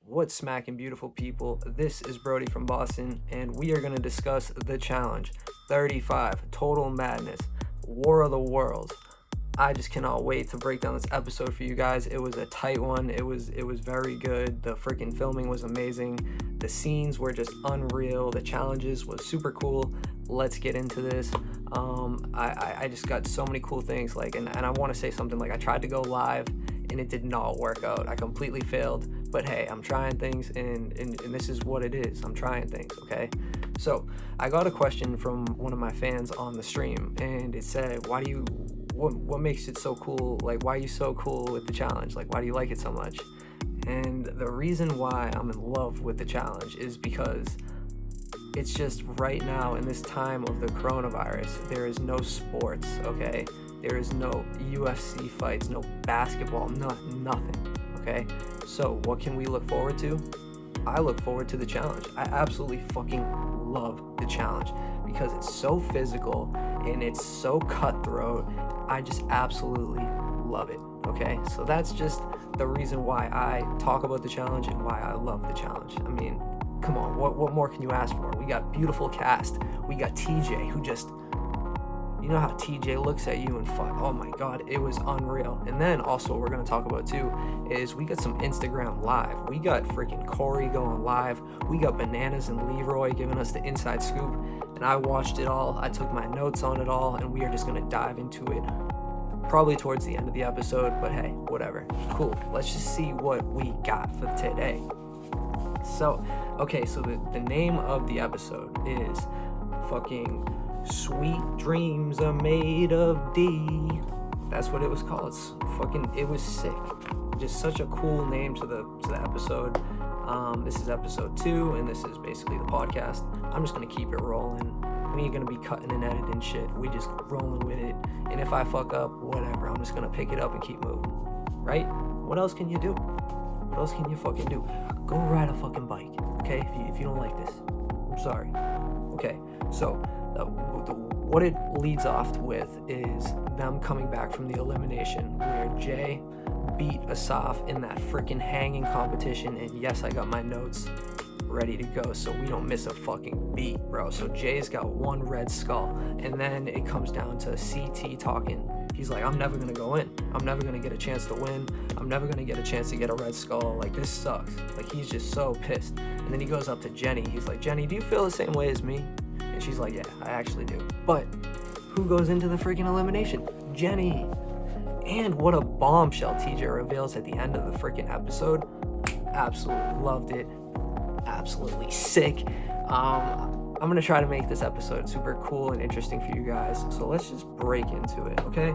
What's smacking, beautiful people? This is Brodie from Boston, and we are going to discuss the challenge 35 Total Madness, War of the Worlds. I just cannot wait to break down this episode for you guys. It was a tight one. It was very good. The freaking filming was amazing. The scenes were just unreal. The challenges was super cool. Let's get into this. I just got so many cool things. And I want to say something. I tried to go live and it did not work out. I completely failed. But hey, I'm trying things, and this is what it is. I'm trying things, okay? So I got a question from one of my fans on the stream, and it said, what makes it so cool? Why are you so cool with the challenge? Why do you like it so much? And the reason why I'm in love with the challenge is because it's just right now in this time of the coronavirus, there is no sports, okay? There is no UFC fights, no basketball, nothing, okay? So what can we look forward to? I look forward to the challenge. I absolutely fucking love the challenge because it's so physical and it's so cutthroat. I just absolutely love it, okay? So that's just the reason why I talk about the challenge and why I love the challenge. I mean, come on, what more can you ask for? We got beautiful cast. We got TJ, who just, you know how TJ looks at you and fuck, oh my god, it was unreal. And then also what we're going to talk about too is we got some Instagram live. We got freaking Tori going live. We got Bananas and Leroy giving us the inside scoop. And I watched it all. I took my notes on it all, and we are just going to dive into it probably towards the end of the episode. But hey, whatever. Cool. Let's just see what we got for today. So, okay, so the name of the episode is fucking Sweet Dreams Are Made of Dee. That's what it was called. It was sick. Just such a cool name to the episode. This is episode 2, and this is basically the podcast. I'm just gonna keep it rolling. We ain't gonna be cutting and editing shit. We just rolling with it. And if I fuck up, whatever. I'm just gonna pick it up and keep moving. Right? What else can you do? What else can you fucking do? Go ride a fucking bike, okay? If you don't like this, I'm sorry. Okay, so what it leads off with is them coming back from the elimination where Jay beat Asaf in that freaking hanging competition, and yes, I got my notes ready to go so we don't miss a fucking beat, bro. So Jay's got one red skull, and then it comes down to CT talking. He's like, I'm never gonna go in. I'm never gonna get a chance to win. I'm never gonna get a chance to get a red skull. This sucks. He's just so pissed. And then he goes up to Jenny. He's like, Jenny, do you feel the same way as me? And she's like, yeah, I actually do. But who goes into the freaking elimination? Jenny. And what a bombshell TJ reveals at the end of the freaking episode. Absolutely loved it. Absolutely sick. I'm gonna try to make this episode super cool and interesting for you guys. So let's just break into it, okay?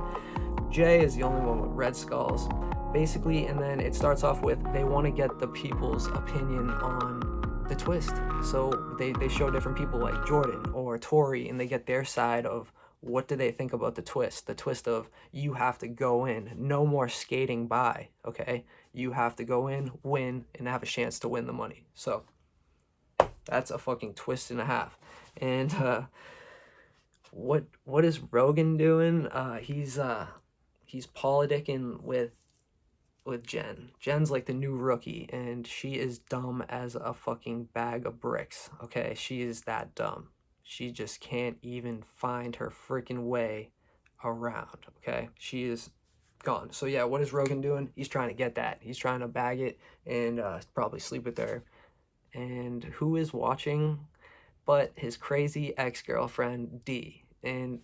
Jay is the only one with red skulls, basically, and then it starts off with they want to get the people's opinion on the twist. So they show different people like Jordan or Tori, and they get their side of what do they think about the twist of you have to go in, no more skating by, okay? You have to go in, win, and have a chance to win the money. So that's a fucking twist and a half. And what is Rogan doing? He's politicking with Jen. Jen's like the new rookie, and she is dumb as a fucking bag of bricks, okay? She is that dumb. She just can't even find her freaking way around, okay? She is gone. So yeah, what is Rogan doing? He's trying to get that. He's trying to bag it and probably sleep with her. And who is watching but his crazy ex-girlfriend, Dee. And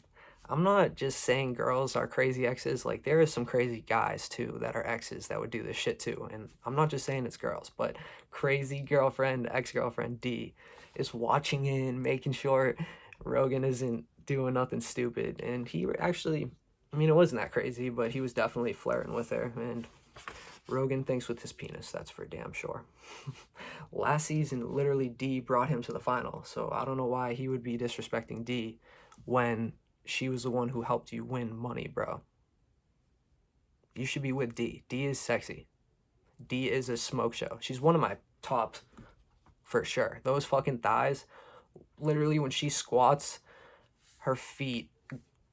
I'm not just saying girls are crazy exes. There is some crazy guys, too, that are exes that would do this shit, too. And I'm not just saying it's girls, but crazy girlfriend, ex-girlfriend, Dee is watching in, making sure Rogan isn't doing nothing stupid. And he actually, it wasn't that crazy, but he was definitely flirting with her. And Rogan thinks with his penis, that's for damn sure. Last season, literally, Dee brought him to the final. So I don't know why he would be disrespecting Dee when she was the one who helped you win money, bro. You should be with Dee. Dee is sexy. Dee is a smoke show. She's one of my tops for sure. Those fucking thighs, literally when she squats, her feet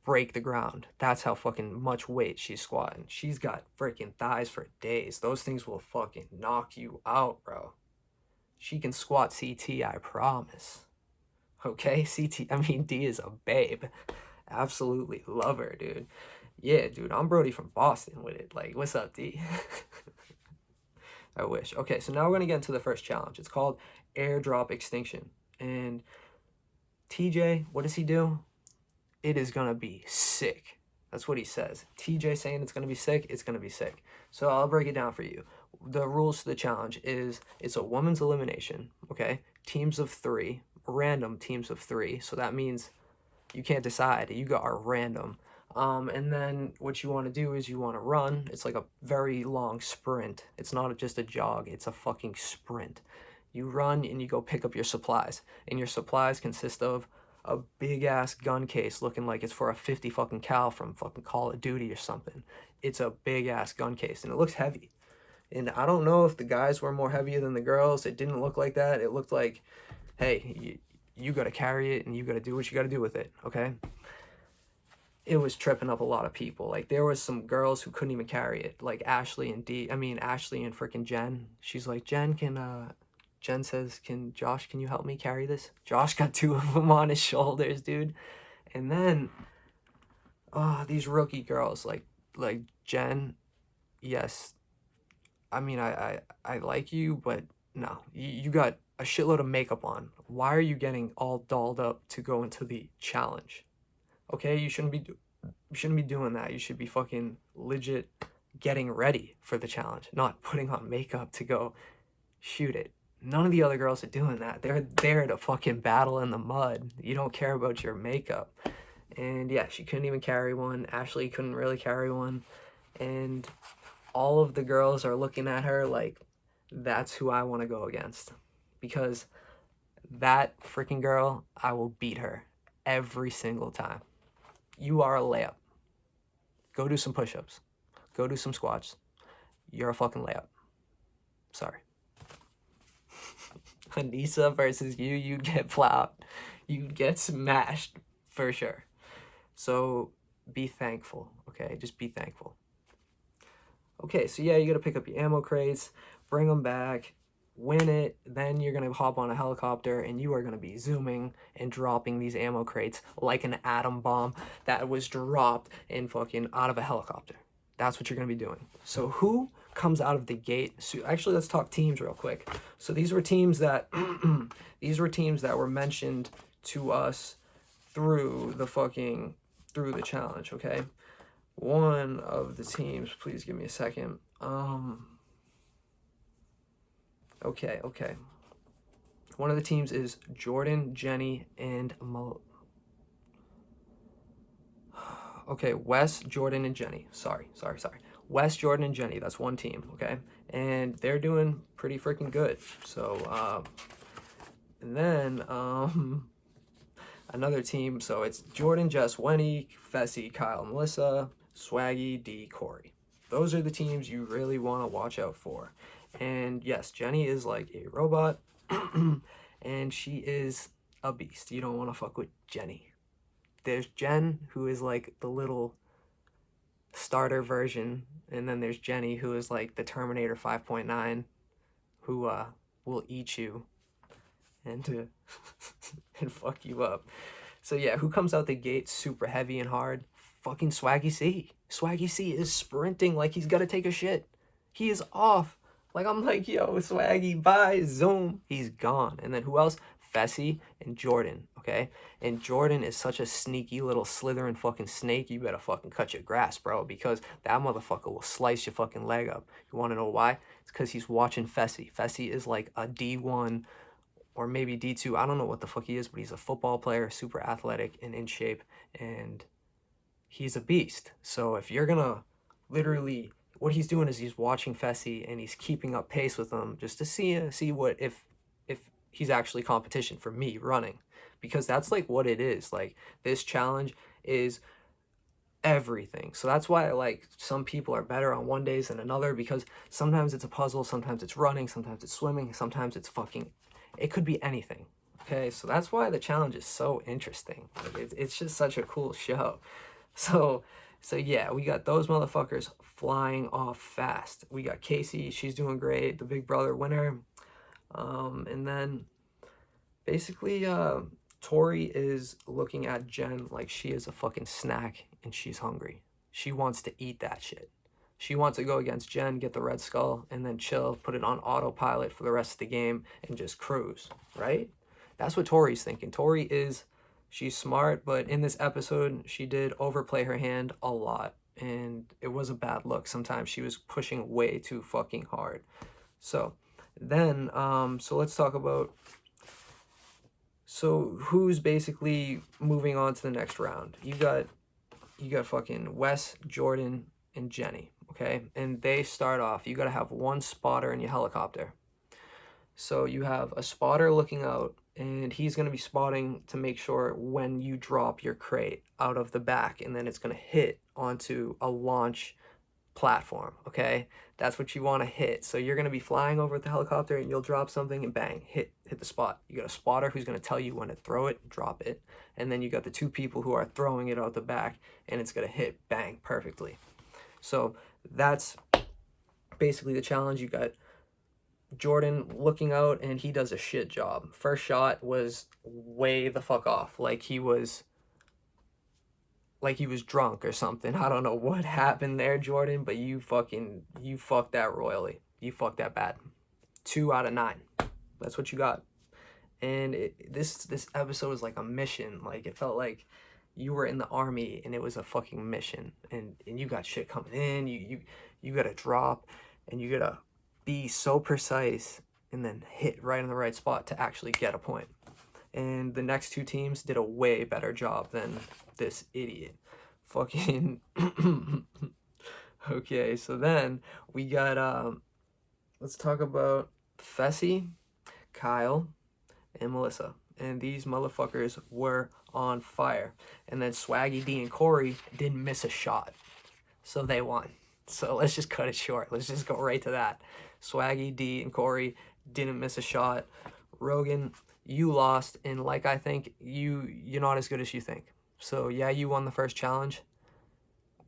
break the ground. That's how fucking much weight she's squatting. She's got freaking thighs for days. Those things will fucking knock you out, bro. She can squat CT, I promise. Okay, D is a babe. Absolutely love her, dude. Yeah, dude, I'm Brodie from Boston with it. Like, what's up, D? I wish. Okay, so now we're going to get into the first challenge. It's called Airdrop Extinction. And TJ, what does he do? It is going to be sick. That's what he says. TJ saying it's going to be sick, it's going to be sick. So I'll break it down for you. The rules to the challenge is it's a women's elimination, okay? Teams of 3, random teams of 3. So that means you can't decide. You are random. And then what you want to do is you want to run. It's like a very long sprint. It's not just a jog. It's a fucking sprint. You run and you go pick up your supplies. And your supplies consist of a big-ass gun case looking like it's for a 50 fucking cal from fucking Call of Duty or something. It's a big-ass gun case, and it looks heavy. And I don't know if the guys were more heavier than the girls. It didn't look like that. It looked like, hey, you got to carry it, and you got to do what you got to do with it, okay? It was tripping up a lot of people. Like, there was some girls who couldn't even carry it, like Ashley and freaking Jen. She's like, Jen says, Josh, can you help me carry this? Josh got 2 of them on his shoulders, dude. And then, these rookie girls, like Jen, yes, I like you, but no, you got a shitload of makeup on. Why are you getting all dolled up to go into the challenge? Okay, you shouldn't be doing that. You should be fucking legit getting ready for the challenge, not putting on makeup to go shoot it. None of the other girls are doing that. They're there to fucking battle in the mud. You don't care about your makeup. And yeah, she couldn't even carry one. Ashley couldn't really carry one. And all of the girls are looking at her like, that's who I want to go against. Because that freaking girl, I will beat her every single time. You are a layup. Go do some push-ups. Go do some squats. You're a fucking layup. Sorry. Anissa versus you'd get plowed. You'd get smashed for sure. So be thankful, okay? Just be thankful. Okay, so yeah, you gotta pick up your ammo crates, bring them back, win it, then you're gonna hop on a helicopter and you are gonna be zooming and dropping these ammo crates like an atom bomb that was dropped in fucking out of a helicopter. That's what you're gonna be doing. So who comes out of the gate? So actually, let's talk teams real quick. So these were teams that were mentioned to us through the challenge, okay? One of the teams, please give me a second. Okay. One of the teams is Jordan, Jenny, and Wes, Jordan, and Jenny. Sorry. Wes, Jordan, and Jenny. That's one team, okay? And they're doing pretty freaking good. So, and then, another team. So it's Jordan, Jess, Wenny, Fessy, Kyle, Melissa, Swaggy, Dee, Corey. Those are the teams you really want to watch out for. And yes, Jenny is like a robot, and she is a beast. You don't want to fuck with Jenny. There's Jen, who is like the little starter version, and then there's Jenny, who is like the Terminator 5.9, who will eat you and and fuck you up. So yeah, who comes out the gate super heavy and hard? Fucking Swaggy C. Swaggy C is sprinting like he's gotta take a shit. He is off. Like, I'm like, yo, Swaggy, bye, zoom. He's gone. And then who else? Fessy and Jordan, okay? And Jordan is such a sneaky little slithering fucking snake. You better fucking cut your grass, bro, because that motherfucker will slice your fucking leg up. You want to know why? It's because he's watching Fessy. Fessy is like a D1 or maybe D2. I don't know what the fuck he is, but he's a football player, super athletic and in shape, and he's a beast. So if you're gonna literally, what he's doing is he's watching Fessy and he's keeping up pace with him just to see what if he's actually competition for me running, because that's like what it is. Like, this challenge is everything. So that's why like some people are better on one days than another, because sometimes it's a puzzle, sometimes it's running, sometimes it's swimming, sometimes it's it could be anything. Okay, so that's why the challenge is so interesting. Like, it's just such a cool show. So yeah, we got those motherfuckers flying off fast. We got Casey, she's doing great, the Big Brother winner. And then basically, Tori is looking at Jen like she is a fucking snack and she's hungry. She wants to eat that shit. She wants to go against Jen, get the red skull, and then chill, put it on autopilot for the rest of the game, and just cruise, right? That's what Tori's thinking. She's smart, but in this episode, she did overplay her hand a lot, and it was a bad look. Sometimes she was pushing way too fucking hard. So then, so let's talk about, so who's basically moving on to the next round. You got fucking Wes, Jordan, and Jenny, okay? And they start off, you got to have one spotter in your helicopter. So you have a spotter looking out, and he's going to be spotting to make sure when you drop your crate out of the back, and then it's going to hit onto a launch platform, okay? That's what you want to hit. So you're going to be flying over with the helicopter, and you'll drop something and bang, hit the spot. You got a spotter who's going to tell you when to throw it, drop it, and then you got the two people who are throwing it out the back, and it's going to hit bang perfectly. So that's basically the challenge. You got Jordan looking out, and he does a shit job. First shot was way the fuck off, like he was drunk or something. I don't know what happened there, Jordan, but you fucked that royally. You fucked that bad. 2 out of 9. That's what you got. And this episode was like a mission. Like, it felt like you were in the army and it was a fucking mission. And you got shit coming in. You got to drop, and you got to be so precise and then hit right in the right spot to actually get a point. And the next two teams did a way better job than this idiot. Fucking okay, so then we got let's talk about Fessy, Kyle, and Melissa. And these motherfuckers were on fire. And then Swaggy, Dee, and Corey didn't miss a shot. So they won. So let's just cut it short. Let's just go right to that. Swaggy, Dee, and Corey didn't miss a shot. Rogan, you lost, and like I think, you're not as good as you think. So yeah, you won the first challenge.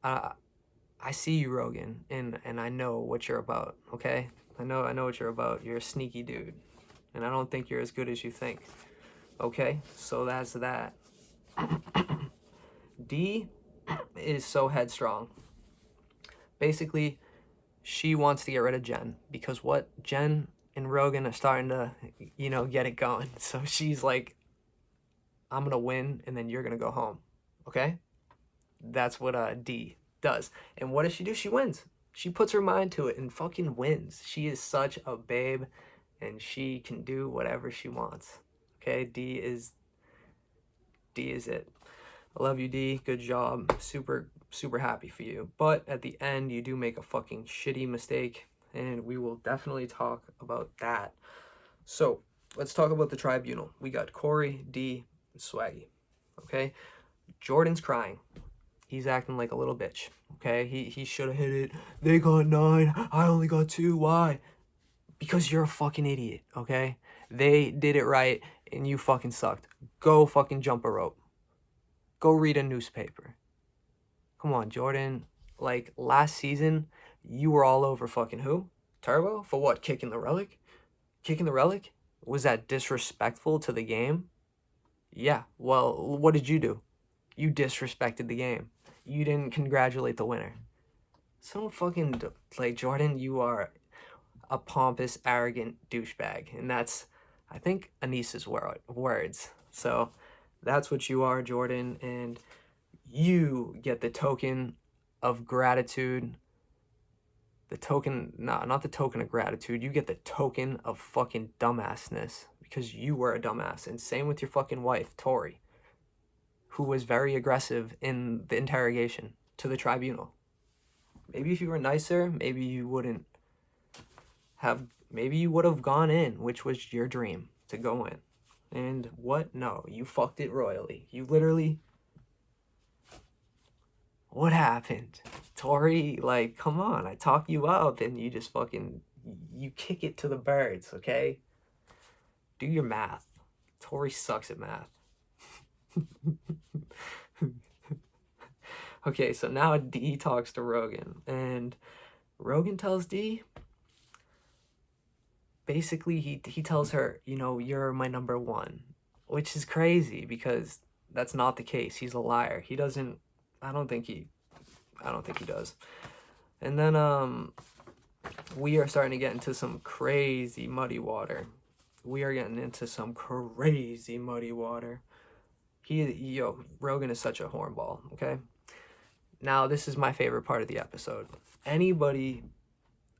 I see you, Rogan, and I know what you're about, okay? I know what you're about. You're a sneaky dude, and I don't think you're as good as you think. Okay? So that's that. Dee is so headstrong. Basically, she wants to get rid of Jen, because what Jen and Rogan are starting to, get it going. So she's like, I'm going to win, and then you're going to go home. Okay? That's what Dee does. And what does she do? She wins. She puts her mind to it and fucking wins. She is such a babe, and she can do whatever she wants. Okay? Dee is it. I love you, Dee. Good job. Super, super happy for you. But at the end, you do make a fucking shitty mistake, and we will definitely talk about that. So let's talk about the tribunal. We got Corey, Dee, and Swaggy. Okay? Jordan's crying. He's acting like a little bitch. Okay? He should have hit it. They got 9. I only got 2. Why? Because you're a fucking idiot. Okay? They did it right, and you fucking sucked. Go fucking jump a rope. Go read a newspaper. Come on, Jordan. Like, last season, you were all over fucking who? Turbo? For what? Kicking the relic? Kicking the relic? Was that disrespectful to the game? Yeah. Well, what did you do? You disrespected the game. You didn't congratulate the winner. So fucking, like, Jordan, you are a pompous, arrogant douchebag. And that's, I think, Anissa's words. So that's what you are, Jordan. And you get the token of gratitude. The token, not the token of gratitude. You get the token of fucking dumbassness, because you were a dumbass. And same with your fucking wife, Tori, who was very aggressive in the interrogation to the tribunal. Maybe if you were nicer, maybe you would have gone in, which was your dream, to go in. And what? No, you fucked it royally. You literally... What happened? Tori, like, come on, I talk you up, and you just fucking... You kick it to the birds, okay? Do your math. Tori sucks at math. Okay, so now Dee talks to Rogan, and Rogan tells Dee, basically he tells her, you know, you're my number one, which is crazy because that's not the case. He's a liar. He doesn't. I don't think he. I don't think he does. And then we are starting to get into some crazy muddy water. We are getting into some crazy muddy water. Rogan is such a hornball. Okay. Now this is my favorite part of the episode. Anybody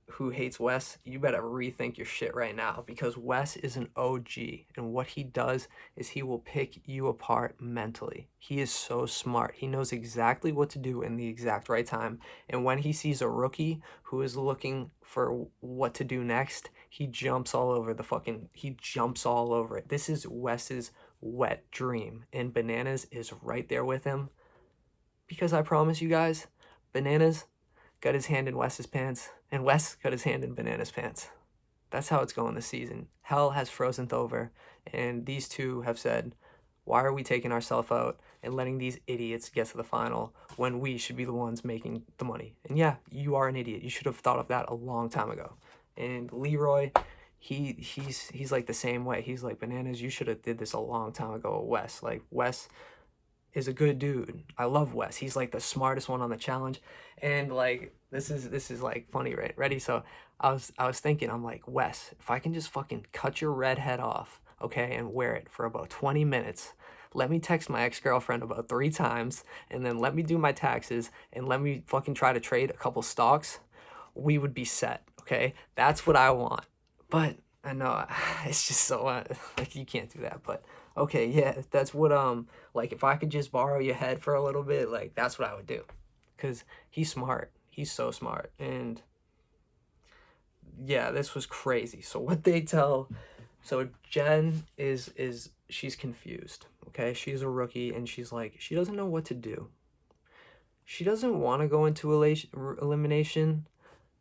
who hates Wes, you better rethink your shit right now, because Wes is an OG, and what he does is he will pick you apart mentally. He is so smart. He knows exactly what to do in the exact right time, and when he sees a rookie who is looking for what to do next, he jumps all over it. This is Wes's wet dream, and Bananas is right there with him, because I promise you guys, Bananas got his hand in Wes's pants, and Wes got his hand in Bananas' pants. That's how it's going this season. Hell has frozen over, and these two have said, why are we taking ourselves out and letting these idiots get to the final when we should be the ones making the money? And yeah, you are an idiot. You should have thought of that a long time ago. And Leroy, he's like the same way. He's like, Bananas, you should have did this a long time ago with Wes. Like, Wes is a good dude. I love Wes. He's like the smartest one on the challenge. And like, this is like funny, right? Ready? So I was thinking, I'm like, Wes, if I can just fucking cut your red head off, okay, and wear it for about 20 minutes, let me text my ex-girlfriend about 3 times, and then let me do my taxes, and let me fucking try to trade a couple stocks, we would be set, okay? That's what I want. But I know it's just so like, you can't do that. But okay, yeah, that's what like, if I could just borrow your head for a little bit, like, that's what I would do, because he's smart. He's so smart. And yeah, this was crazy. So what they tell, so Jen is she's confused, okay? She's a rookie, and she's like, she doesn't know what to do. She doesn't want to go into elimination.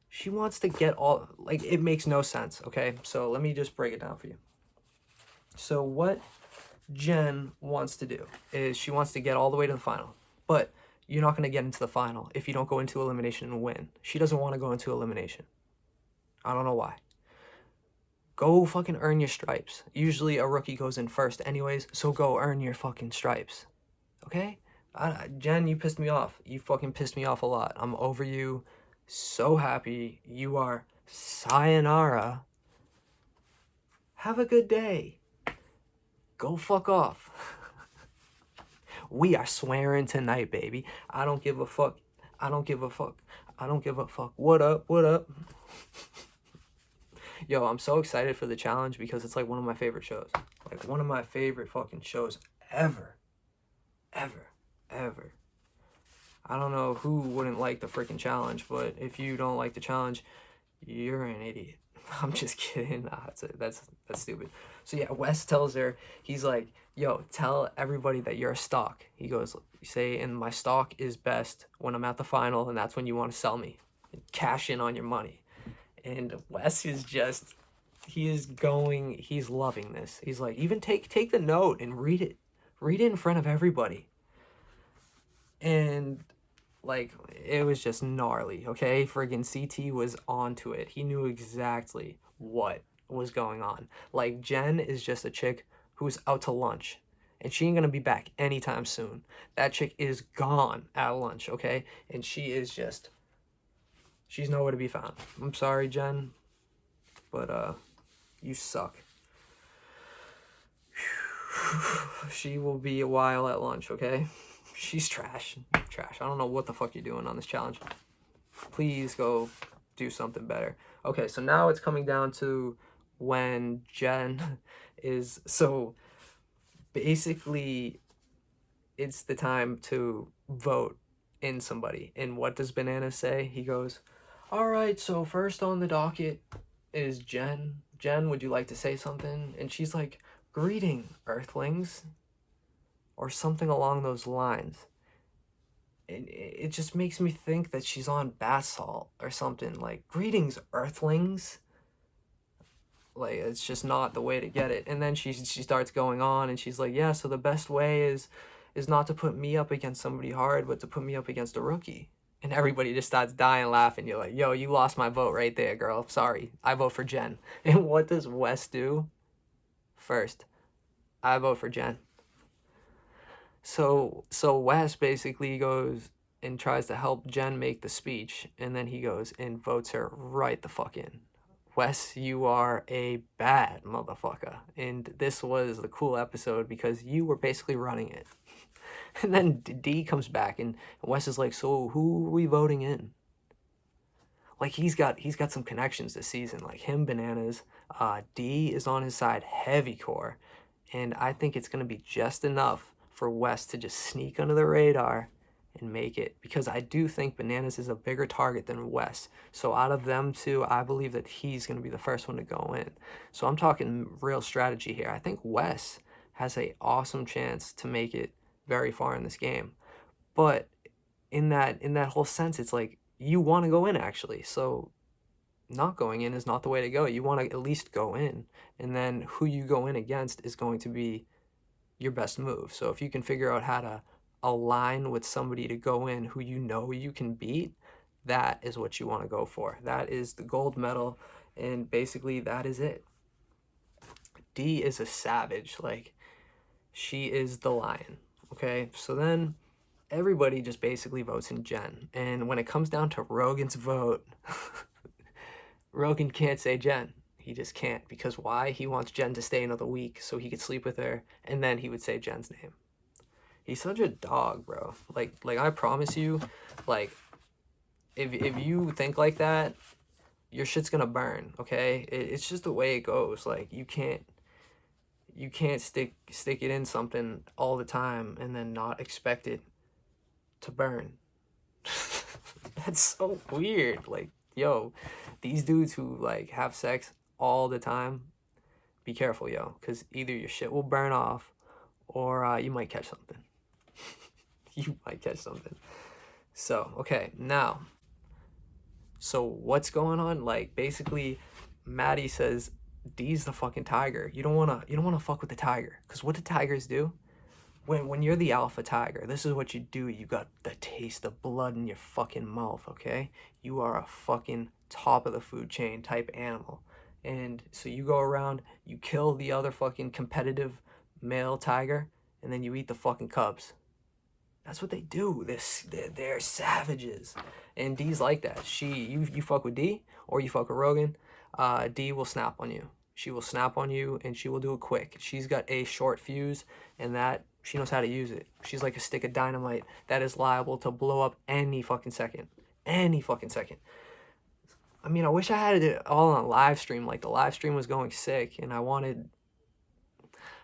She wants to get all, like, it makes no sense, okay? So let me just break it down for you. So what Jen wants to do is she wants to get all the way to the final, but you're not going to get into the final if you don't go into elimination and win. She doesn't want to go into elimination. I don't know why. Go fucking earn your stripes. Usually a rookie goes in first anyways, so go earn your fucking stripes, okay? Jen, you pissed me off. You fucking pissed me off a lot. I'm over you. So happy you are sayonara. Have a good day. Go fuck off. We are swearing tonight, baby. I don't give a fuck. I don't give a fuck. I don't give a fuck. What up? What up? Yo, I'm so excited for the challenge because it's like one of my favorite shows. Like, one of my favorite fucking shows ever. Ever. Ever. I don't know who wouldn't like the freaking challenge, but if you don't like the challenge, you're an idiot. I'm just kidding. Nah, that's stupid. So yeah, Wes tells her, he's like, yo, tell everybody that you're a stock. He goes, say, and my stock is best when I'm at the final, and that's when you want to sell me. Cash in on your money. And Wes is just, he's loving this. He's like, even take the note and read it. Read it in front of everybody. And like, it was just gnarly, okay? Friggin' CT was onto it. He knew exactly what was going on. Like, Jen is just a chick who's out to lunch, and she ain't gonna be back anytime soon. That chick is gone at lunch, okay? And she is just, she's nowhere to be found. I'm sorry, Jen, but you suck. She will be a while at lunch, okay? She's trash. Trash. I don't know what the fuck you're doing on this challenge. Please go do something better. Okay, so now it's coming down to when Jen is, so basically it's the time to vote in somebody. And what does Banana say? He goes, all right, so first on the docket is Jen. Jen, would you like to say something? And she's like, greeting, Earthlings, or something along those lines. And it just makes me think that she's on bath salt or something. Like, greetings, Earthlings. Like, it's just not the way to get it. And then she starts going on, and she's like, yeah, so the best way is not to put me up against somebody hard, but to put me up against a rookie. And everybody just starts dying laughing. You're like, yo, you lost my vote right there, girl. Sorry. I vote for Jen. And what does Wes do? First, I vote for Jen. So Wes basically goes and tries to help Jen make the speech, and then he goes and votes her right the fuck in. Wes, you are a bad motherfucker. And this was the cool episode because you were basically running it. And then Dee comes back and Wes is like, so who are we voting in? Like he's got some connections this season. Like him, Bananas, Dee is on his side, heavy core. And I think it's gonna be just enough for Wes to just sneak under the radar and make it, because I do think Bananas is a bigger target than Wes. So out of them two, I believe that he's gonna be the first one to go in. So I'm talking real strategy here. I think Wes has a awesome chance to make it very far in this game. But in that whole sense, it's like you want to go in actually. So not going in is not the way to go. You want to at least go in, and then who you go in against is going to be your best move. So if you can figure out how to align with somebody to go in who you know you can beat, that is what you want to go for. That is the gold medal, and basically that is it. Dee is a savage. Like, she is the lion. Okay, so then everybody just basically votes in Jen. And when it comes down to Rogan's vote, Rogan can't say Jen. He just can't. Because why? He wants Jen to stay another week so he could sleep with her, and then he would say Jen's name. He's such a dog, bro. Like I promise you, like, if you think like that, your shit's gonna burn, okay? It's just the way it goes. Like, you can't stick it in something all the time and then not expect it to burn. That's so weird. Like, yo, these dudes who like have sex all the time, be careful, yo, because either your shit will burn off or you might catch something. You might catch something. So, okay, now, so what's going on? Like, basically, Maddie says Dee's the fucking tiger. You don't wanna fuck with the tiger, because what do tigers do? When you're the alpha tiger, this is what you do. You got the taste of blood in your fucking mouth, okay? You are a fucking top of the food chain type animal. And so you go around, you kill the other fucking competitive male tiger, and then you eat the fucking cubs. That's what they do. They're savages. And Dee's like that. You fuck with Dee or you fuck with Rogan, Dee will snap on you. She will snap on you and she will do it quick. She's got a short fuse, and that she knows how to use it. She's like a stick of dynamite that is liable to blow up any fucking second. Any fucking second. I mean, I wish I had it all on a live stream. Like, the live stream was going sick, and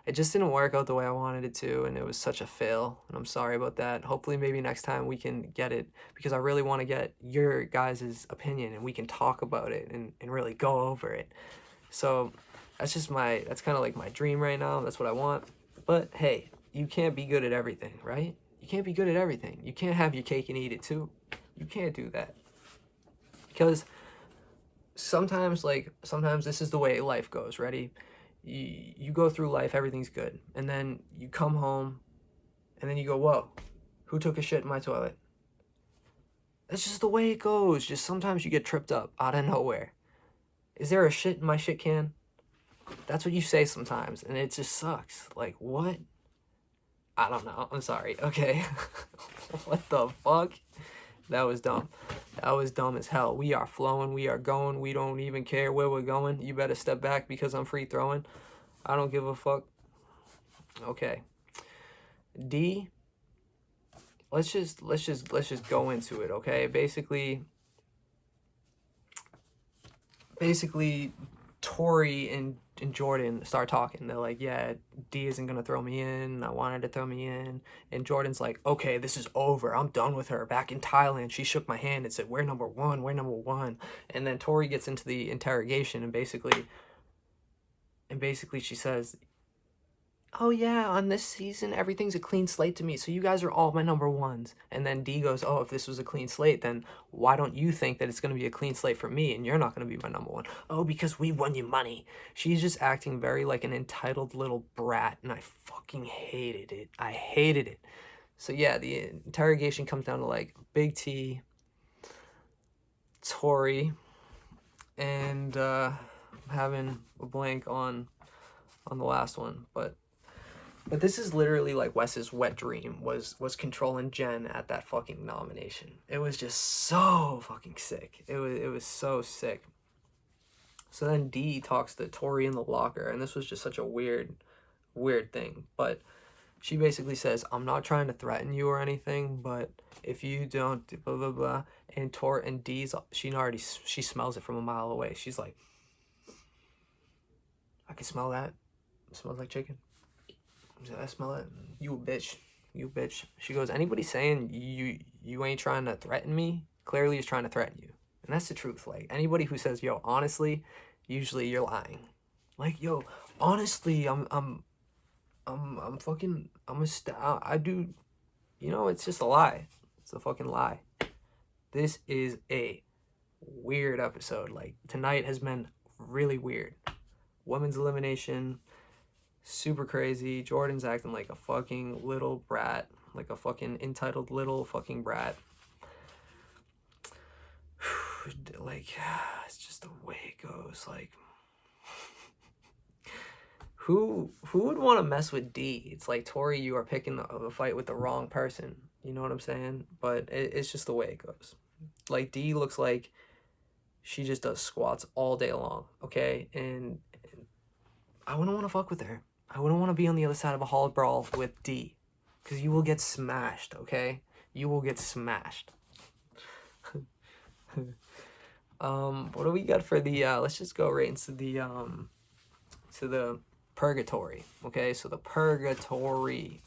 it just didn't work out the way I wanted it to, and it was such a fail, and I'm sorry about that. Hopefully maybe next time we can get it, because I really want to get your guys' opinion, and we can talk about it and really go over it. So that's kind of like my dream right now. That's what I want. But hey, you can't be good at everything, right? You can't be good at everything. You can't have your cake and eat it too. You can't do that. Because sometimes this is the way life goes. Ready? You go through life, everything's good, and then you come home, and then you go, whoa, who took a shit in my toilet? That's just the way it goes. Just sometimes you get tripped up out of nowhere. Is there a shit in my shit can? That's what you say sometimes, and it just sucks. Like, what? I don't know. I'm sorry. Okay. What the fuck? That was dumb. That was dumb as hell. We are flowing. We are going. We don't even care where we're going. You better step back because I'm free throwing. I don't give a fuck. Okay. Dee, let's just go into it, okay? Basically Tori and Jordan start talking. They're like, yeah, Dee isn't gonna throw me in. I wanted to throw me in. And Jordan's like, okay, this is over. I'm done with her. Back in Thailand, she shook my hand and said, we're number one. We're number one. And then Tori gets into the interrogation and basically she says, oh yeah, on this season, everything's a clean slate to me. So you guys are all my number ones. And then Dee goes, oh, if this was a clean slate, then why don't you think that it's going to be a clean slate for me and you're not going to be my number one? Oh, because we won you money. She's just acting very like an entitled little brat, and I fucking hated it. I hated it. So yeah, the interrogation comes down to like Big T, Tori, and I'm having a blank on the last one, but this is literally like Wes's wet dream was controlling Jen at that fucking nomination. It was just so fucking sick. It was so sick. So then Dee talks to Tori in the locker, and this was just such a weird thing. But she basically says, "I'm not trying to threaten you or anything, but if you don't blah blah blah," and Dee's she smells it from a mile away. She's like, "I can smell that. It smells like chicken. I smell it. You a bitch. You a bitch." She goes, "Anybody saying you ain't trying to threaten me, clearly is trying to threaten you." And that's the truth. Like, anybody who says, "Yo, honestly," usually you're lying. Like, "Yo, honestly, I do," it's just a lie. It's a fucking lie. This is a weird episode. Like, tonight has been really weird. Women's elimination, super crazy. Jordan's acting like a fucking little brat, like a fucking entitled little fucking brat. Like, it's just the way it goes. Like, who would want to mess with Dee? It's like, Tori, you are picking the fight with the wrong person. You know what I'm saying? But it's just the way it goes. Like, Dee looks like she just does squats all day long, okay? And I wouldn't want to fuck with her. I wouldn't want to be on the other side of a hall brawl with Dee, because you will get smashed, okay? You will get smashed. What do we got for the let's just go right into the purgatory. Okay, so the purgatory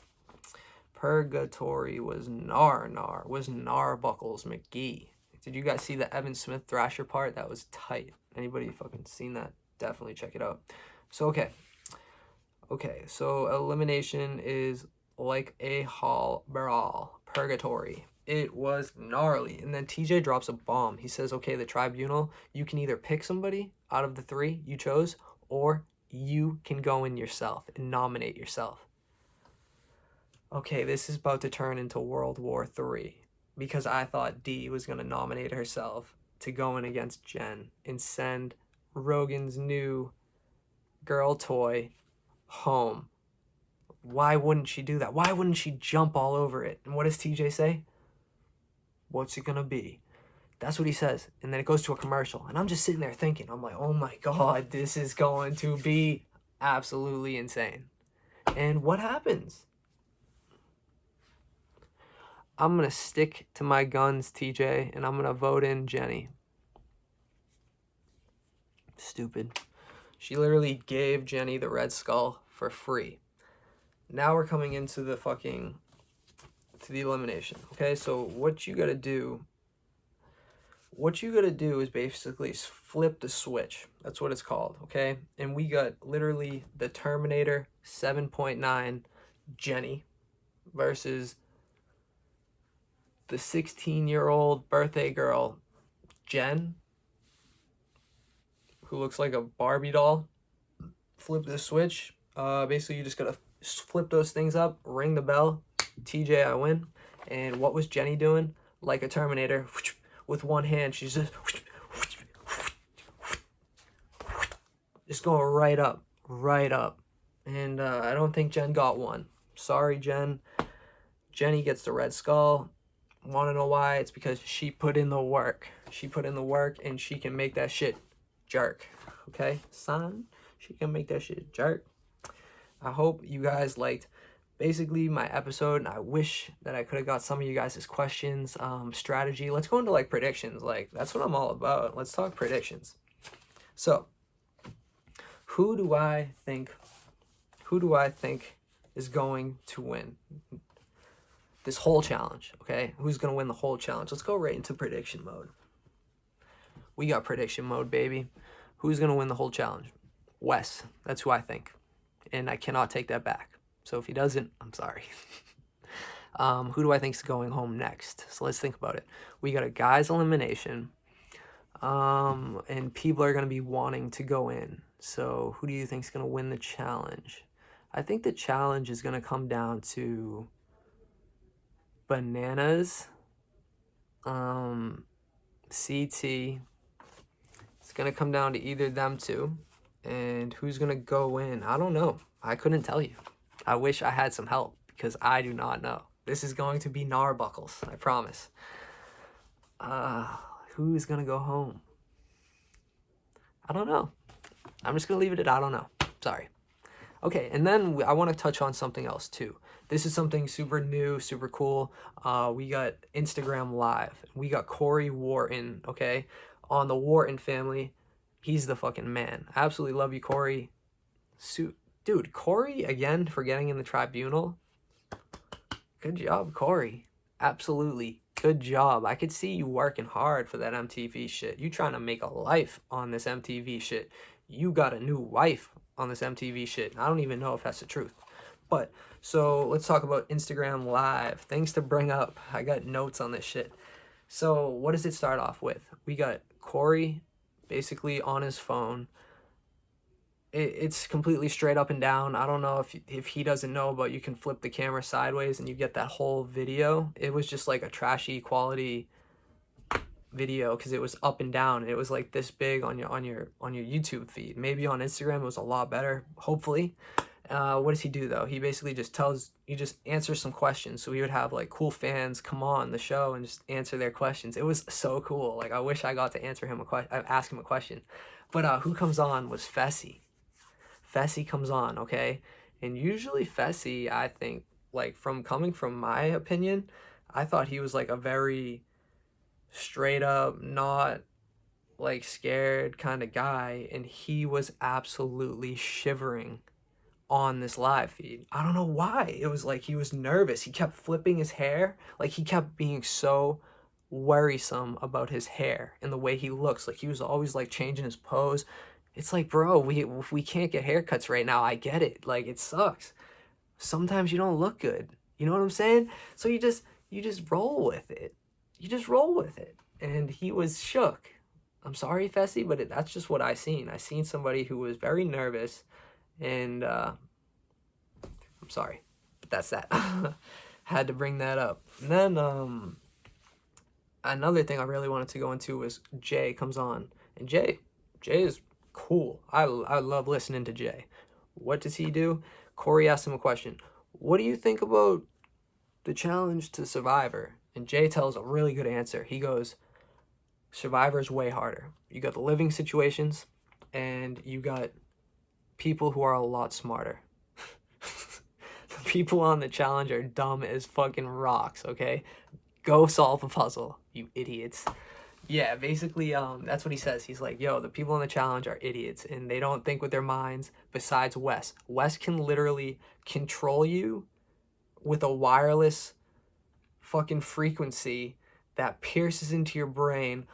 was Narbuckles McGee. Did you guys see the Evan Smith Thrasher part? That was tight. Anybody fucking seen that? Definitely check it out. So okay, so elimination is like a hall brawl. Purgatory. It was gnarly. And then TJ drops a bomb. He says, okay, the tribunal, you can either pick somebody out of the three you chose, or you can go in yourself and nominate yourself. Okay, this is about to turn into World War III, because I thought Dee was going to nominate herself to go in against Jen and send Rogan's new girl toy home. Why wouldn't she do that? Why wouldn't she jump all over it? And what does TJ say? What's it gonna be? That's what he says. And then it goes to a commercial. And I'm just sitting there thinking, I'm like, oh my God, this is going to be absolutely insane. And what happens? I'm gonna stick to my guns, TJ, and I'm gonna vote in Jenny. Stupid. She literally gave Jenny the red skull for free. Now we're coming into the elimination. Okay, so what you gotta do is basically flip the switch. That's what it's called, okay? And we got literally the Terminator 7.9 Jenny versus the 16-year-old birthday girl Jen, who looks like a Barbie doll. Flip the switch. Basically, you just gotta flip those things up, ring the bell. TJ, I win. And what was Jenny doing? Like a Terminator, with one hand, she's just going right up. And I don't think Jen got one. Sorry, Jen. Jenny gets the red skull. Want to know why? It's because she put in the work. She put in the work, and she can make that shit jerk. Okay, son? She can make that shit jerk. I hope you guys liked basically my episode, and I wish that I could have got some of you guys' questions, strategy. Let's go into like predictions. Like, that's what I'm all about. Let's talk predictions. So, who do I think is going to win this whole challenge? Okay, who's gonna win the whole challenge? Let's go right into prediction mode. We got prediction mode, baby. Who's gonna win the whole challenge? Wes. That's who I think, and I cannot take that back. So if he doesn't, I'm sorry. Who do I think is going home next? So let's think about it. We got a guys elimination, and people are going to be wanting to go in. So who do you think is going to win the challenge? I think the challenge is going to come down to Bananas, CT. It's going to come down to either them two. And who's going to go in? I don't know. I couldn't tell you. I wish I had some help because I do not know. This is going to be Narbuckles, I promise. Who's going to go home? I don't know. I'm just going to leave it at I don't know. Sorry. Okay, and then I want to touch on something else too. This is something super new, super cool. We got Instagram Live. We got Corey Wharton, okay? On the Wharton family. He's the fucking man. I absolutely love you, Corey. Dude, Corey, again, for getting in the tribunal. Good job, Corey. Absolutely. Good job. I could see you working hard for that MTV shit. You trying to make a life on this MTV shit. You got a new wife on this MTV shit. I don't even know if that's the truth. But, so, let's talk about Instagram Live. Things to bring up. I got notes on this shit. So, what does it start off with? We got Corey basically on his phone. It's completely straight up and down. I don't know if he doesn't know, but you can flip the camera sideways and you get that whole video. It was just like a trashy quality video because it was up and down. It was like this big on your YouTube feed. Maybe on Instagram it was a lot better, hopefully. What does he do though? He basically just answers some questions. So he would have like cool fans come on the show and just answer their questions. It was so cool. Like I wish I got to ask him a question. But who comes on was Fessy. Fessy comes on, okay? And usually Fessy, I think, like coming from my opinion, I thought he was like a very straight up, not like scared kind of guy, and he was absolutely shivering on this live feed. I don't know why. It was like he was nervous. He kept flipping his hair. Like he kept being so worrisome about his hair and the way he looks. Like he was always like changing his pose. It's like, bro, we can't get haircuts right now. I get it. Like it sucks. Sometimes you don't look good. You know what I'm saying? So you just roll with it. You just roll with it. And he was shook. I'm sorry, Fessy, but that's just what I seen. I seen somebody who was very nervous, and I'm sorry, but that's that. Had to bring that up. And then another thing I really wanted to go into was Jay comes on, and Jay is cool. I love listening to Jay. What does he do? Corey asked him a question. What do you think about the challenge to Survivor? And Jay tells a really good answer. He goes, Survivor's way harder. You got the living situations, and you got people who are a lot smarter. The people on the challenge are dumb as fucking rocks, okay? Go solve a puzzle, you idiots. Yeah, basically, that's what he says. He's like, yo, the people on the challenge are idiots, and they don't think with their minds besides Wes. Wes can literally control you with a wireless fucking frequency that pierces into your brain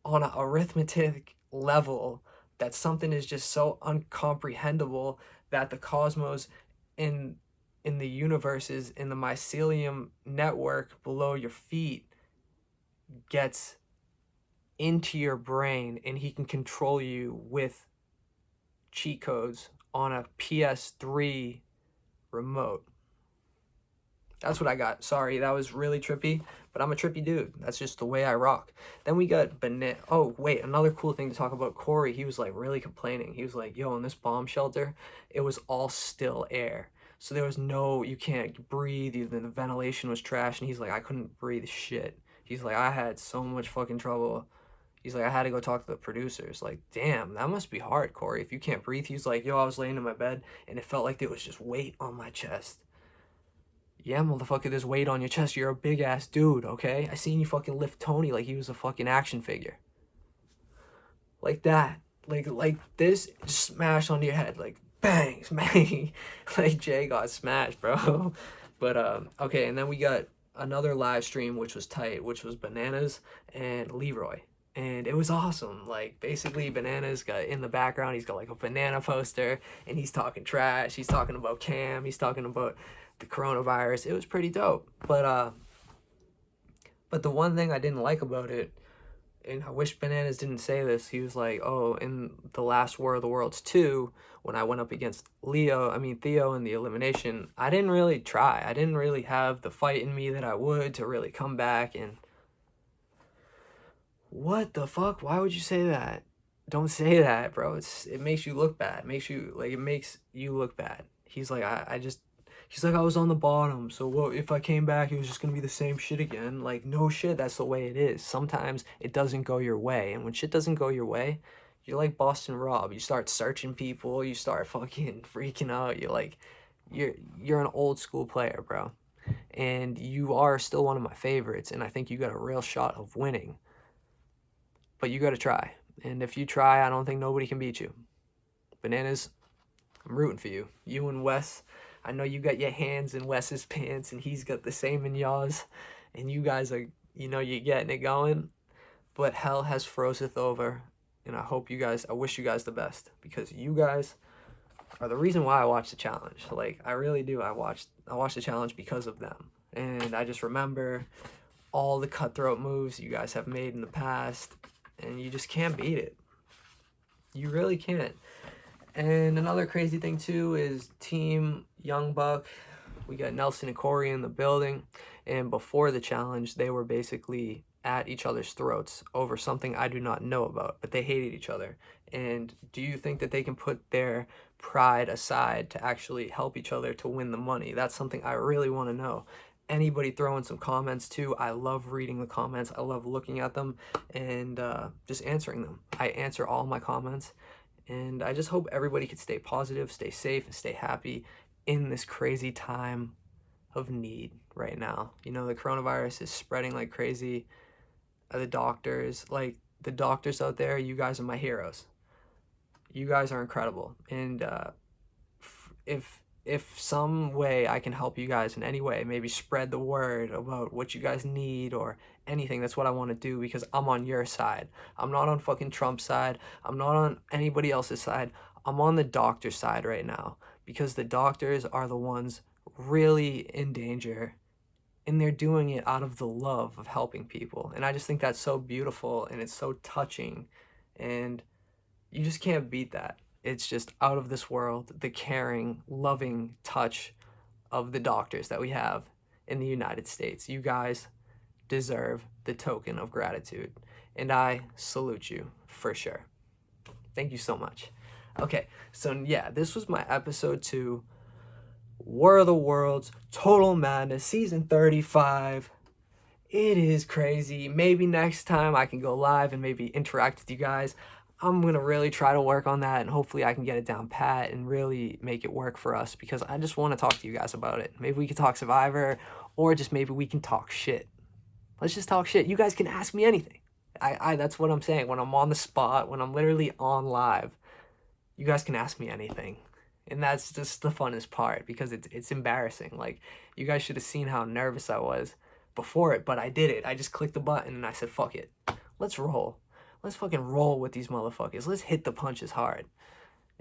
on an arithmetic level that something is just so uncomprehendable that the cosmos in the universes in the mycelium network below your feet gets into your brain, and he can control you with cheat codes on a PS3 remote. That's what I got. Sorry, that was really trippy, but I'm a trippy dude. That's just the way I rock. Then we got oh, wait, another cool thing to talk about Corey. He was like really complaining. He was like, yo, in this bomb shelter, it was all still air. So there was you can't breathe. Even the ventilation was trash. And he's like, I couldn't breathe shit. He's like, I had so much fucking trouble. He's like, I had to go talk to the producers. Like, damn, that must be hard, Corey, if you can't breathe. He's like, yo, I was laying in my bed, and it felt like there was just weight on my chest. Yeah, motherfucker, there's weight on your chest. You're a big-ass dude, okay? I seen you fucking lift Tony like he was a fucking action figure. Like that. Like this, smash onto your head. Like, bang, smash. Like, Jay got smashed, bro. But, okay, and then we got another live stream, which was tight, which was Bananas and Leroy. And it was awesome. Like, basically, Bananas got in the background, he's got like a banana poster, and he's talking trash. He's talking about Cam. He's talking about the coronavirus. It was pretty dope. But the one thing I didn't like about it, and I wish Bananas didn't say this, he was like, oh, in the last War of the Worlds 2, when I went up against Theo in the Elimination, I didn't really try. I didn't really have the fight in me that I would to really come back and What the fuck? Why would you say that? Don't say that, bro. It makes you look bad. It makes you look bad. He's like, he's like, I was on the bottom, so what if I came back, it was just gonna be the same shit again? Like, no shit, that's the way it is. Sometimes it doesn't go your way, and when shit doesn't go your way, you're like Boston Rob. You start searching people, you start fucking freaking out. You're an old school player, bro. And you are still one of my favorites, and I think you got a real shot of winning. But you got to try. And if you try, I don't think nobody can beat you. Bananas, I'm rooting for you. You and Wes, I know you got your hands in Wes's pants and he's got the same in yours. And you guys are, you're getting it going. But hell has frozeth over. And I wish you guys the best. Because you guys are the reason why I watch the challenge. Like, I really do. I watch the challenge because of them. And I just remember all the cutthroat moves you guys have made in the past. And you just can't beat it. You really can't. And another crazy thing too is Team Young Buck. We got Nelson and Corey in the building. And before the challenge, they were basically at each other's throats over something I do not know about. But they hated each other. And do you think that they can put their pride aside to actually help each other to win the money? That's something I really want to know. Anybody throw in some comments too. I love reading the comments. I love looking at them and just answering them. I answer all my comments, and I just hope everybody can stay positive, stay safe, and stay happy in this crazy time of need right now. The coronavirus is spreading like crazy. The doctors out there, you guys are my heroes. You guys are incredible, and if some way I can help you guys in any way, maybe spread the word about what you guys need or anything, that's what I want to do, because I'm on your side. I'm not on fucking Trump's side. I'm not on anybody else's side. I'm on the doctor's side right now, because the doctors are the ones really in danger, and they're doing it out of the love of helping people. And I just think that's so beautiful, and it's so touching, and you just can't beat that. It's just out of this world, the caring, loving touch of the doctors that we have in the United States. You guys deserve the token of gratitude, and I salute you for sure. Thank you so much. Okay, so yeah, this was my episode 2, War of the Worlds, Total Madness, season 35. It is crazy. Maybe next time I can go live and maybe interact with you guys. I'm going to really try to work on that, and hopefully I can get it down pat and really make it work for us, because I just want to talk to you guys about it. Maybe we can talk Survivor, or just maybe we can talk shit. Let's just talk shit. You guys can ask me anything. That's what I'm saying. When I'm on the spot, when I'm literally on live, you guys can ask me anything. And that's just the funnest part, because it's embarrassing. Like, you guys should have seen how nervous I was before it, but I did it. I just clicked the button and I said, fuck it. Let's roll. Let's fucking roll with these motherfuckers. Let's hit the punches hard.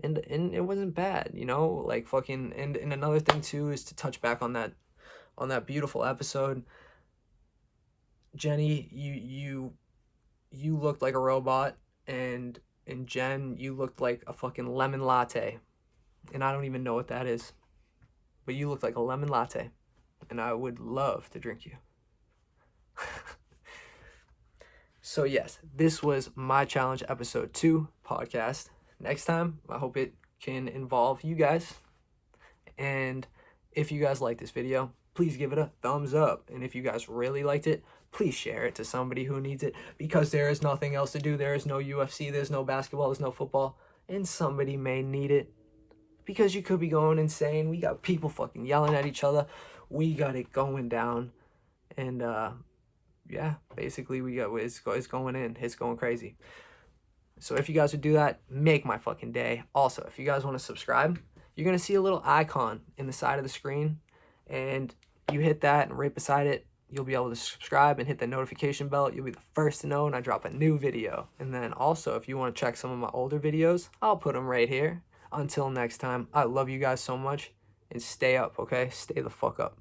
And it wasn't bad, like fucking, and another thing too is to touch back on that beautiful episode. Jenny, you looked like a robot, and Jen, you looked like a fucking lemon latte. And I don't even know what that is. But you looked like a lemon latte, and I would love to drink you. So yes, this was my challenge episode 2 podcast. Next time, I hope it can involve you guys. And if you guys like this video, please give it a thumbs up. And if you guys really liked it, please share it to somebody who needs it, because there is nothing else to do. There is no UFC, there's no basketball, there's no football, and somebody may need it, because you could be going insane. We got people fucking yelling at each other. We got it going down. And yeah, basically it's going in. It's going crazy. So if you guys would do that, make my fucking day. Also, if you guys want to subscribe, you're going to see a little icon in the side of the screen, and you hit that, and right beside it, you'll be able to subscribe and hit the notification bell. You'll be the first to know when I drop a new video. And then also, if you want to check some of my older videos, I'll put them right here. Until next time, I love you guys so much, and stay up, okay? Stay the fuck up.